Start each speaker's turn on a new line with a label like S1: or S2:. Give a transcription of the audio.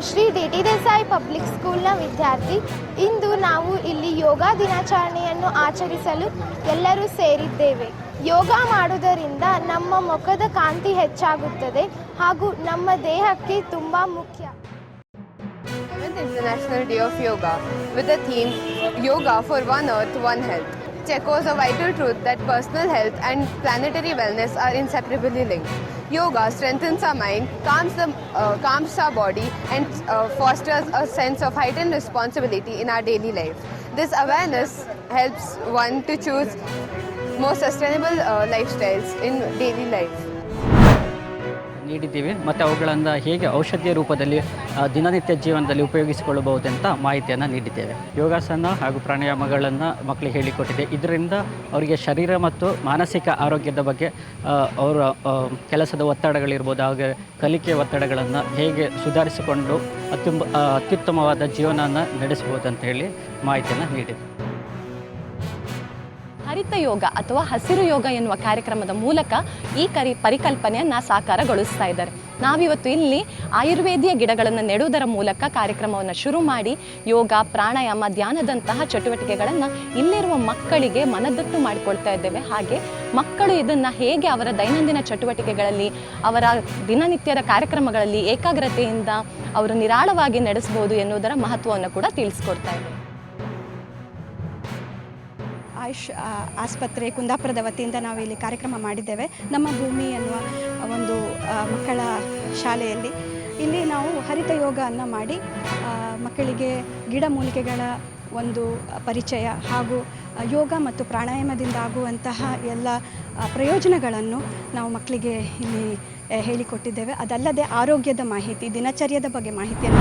S1: Shri D T Desai public ಸ್ಕೂಲ್ನ ವಿದ್ಯಾರ್ಥಿ. ಇಂದು ನಾವು ಇಲ್ಲಿ ಯೋಗ ದಿನಾಚರಣೆಯನ್ನು ಆಚರಿಸಲು ಎಲ್ಲರೂ ಸೇರಿದ್ದೇವೆ. ಯೋಗ ಮಾಡುವುದರಿಂದ ನಮ್ಮ ಮುಖದ ಕಾಂತಿ ಹೆಚ್ಚಾಗುತ್ತದೆ ಹಾಗೂ ನಮ್ಮ ದೇಹಕ್ಕೆ ತುಂಬ ಮುಖ್ಯ.
S2: 7th International Day of Yoga with the theme Yoga for One Earth, One Health. It echoes a vital truth that personal health and planetary wellness are inseparably linked. Yoga strengthens our mind, calms our body, and fosters a sense of heightened responsibility in our daily life. This awareness helps one to choose more sustainable lifestyles in daily life.
S3: ನೀಡಿದ್ದೀವಿ ಮತ್ತು ಅವುಗಳನ್ನು ಹೇಗೆ ಔಷಧಿಯ ರೂಪದಲ್ಲಿ ದಿನನಿತ್ಯ ಜೀವನದಲ್ಲಿ ಉಪಯೋಗಿಸಿಕೊಳ್ಳಬಹುದಂತ ಮಾಹಿತಿಯನ್ನು ನೀಡಿದ್ದೇವೆ. ಯೋಗಾಸನ ಹಾಗೂ ಪ್ರಾಣಾಯಾಮಗಳನ್ನು ಮಕ್ಕಳಿಗೆ ಹೇಳಿಕೊಟ್ಟಿದೆ. ಇದರಿಂದ ಅವರಿಗೆ ಶರೀರ ಮತ್ತು ಮಾನಸಿಕ ಆರೋಗ್ಯದ ಬಗ್ಗೆ ಅವರ ಕೆಲಸದ ಒತ್ತಡಗಳಿರ್ಬೋದು, ಹಾಗೆ ಕಲಿಕೆಯ ಒತ್ತಡಗಳನ್ನು ಹೇಗೆ ಸುಧಾರಿಸಿಕೊಂಡು ಅತ್ಯುತ್ತಮವಾದ ಜೀವನವನ್ನು ನಡೆಸ್ಬೋದು ಅಂತ ಹೇಳಿ ಮಾಹಿತಿಯನ್ನು ನೀಡಿದೆ.
S4: ಹರಿತ ಯೋಗ ಅಥವಾ ಹಸಿರು ಯೋಗ ಎನ್ನುವ ಕಾರ್ಯಕ್ರಮದ ಮೂಲಕ ಈ ಪರಿಕಲ್ಪನೆಯನ್ನು ಸಾಕಾರಗೊಳಿಸ್ತಾ ಇದ್ದಾರೆ. ನಾವಿವತ್ತು ಇಲ್ಲಿ ಆಯುರ್ವೇದಿಯ ಗಿಡಗಳನ್ನು ನೆಡುವುದರ ಮೂಲಕ ಕಾರ್ಯಕ್ರಮವನ್ನು ಶುರು ಮಾಡಿ ಯೋಗ, ಪ್ರಾಣಾಯಾಮ, ಧ್ಯಾನದಂತಹ ಚಟುವಟಿಕೆಗಳನ್ನು ಇಲ್ಲಿರುವ ಮಕ್ಕಳಿಗೆ ಮನದಟ್ಟು ಮಾಡಿಕೊಳ್ತಾ ಇದ್ದೇವೆ. ಹಾಗೆ ಮಕ್ಕಳು ಇದನ್ನು ಹೇಗೆ ಅವರ ದೈನಂದಿನ ಚಟುವಟಿಕೆಗಳಲ್ಲಿ, ಅವರ ದಿನನಿತ್ಯದ ಕಾರ್ಯಕ್ರಮಗಳಲ್ಲಿ ಏಕಾಗ್ರತೆಯಿಂದ ಅವರು ನಿರಾಳವಾಗಿ ನಡೆಸಬಹುದು ಎನ್ನುವುದರ ಮಹತ್ವವನ್ನು ಕೂಡ ತಿಳಿಸ್ಕೊಡ್ತಾ ಇದ್ದೇವೆ.
S5: ಆಯುಷ್ ಆಸ್ಪತ್ರೆ ಕುಂದಾಪುರದ ವತಿಯಿಂದ ನಾವು ಇಲ್ಲಿ ಕಾರ್ಯಕ್ರಮ ಮಾಡಿದ್ದೇವೆ. ನಮ್ಮ ಭೂಮಿ ಎನ್ನುವ ಒಂದು ಮಕ್ಕಳ ಶಾಲೆಯಲ್ಲಿ ಇಲ್ಲಿ ನಾವು ಹರಿತ ಯೋಗವನ್ನು ಮಾಡಿ ಮಕ್ಕಳಿಗೆ ಗಿಡಮೂಲಿಕೆಗಳ ಒಂದು ಪರಿಚಯ ಹಾಗೂ ಯೋಗ ಮತ್ತು ಪ್ರಾಣಾಯಾಮದಿಂದ ಆಗುವಂತಹ ಎಲ್ಲ ಪ್ರಯೋಜನಗಳನ್ನು ನಾವು ಮಕ್ಕಳಿಗೆ ಇಲ್ಲಿ ಹೇಳಿಕೊಟ್ಟಿದ್ದೇವೆ. ಅದಲ್ಲದೆ ಆರೋಗ್ಯದ ಮಾಹಿತಿ, ದಿನಚರ್ಯದ ಬಗ್ಗೆ ಮಾಹಿತಿಯನ್ನು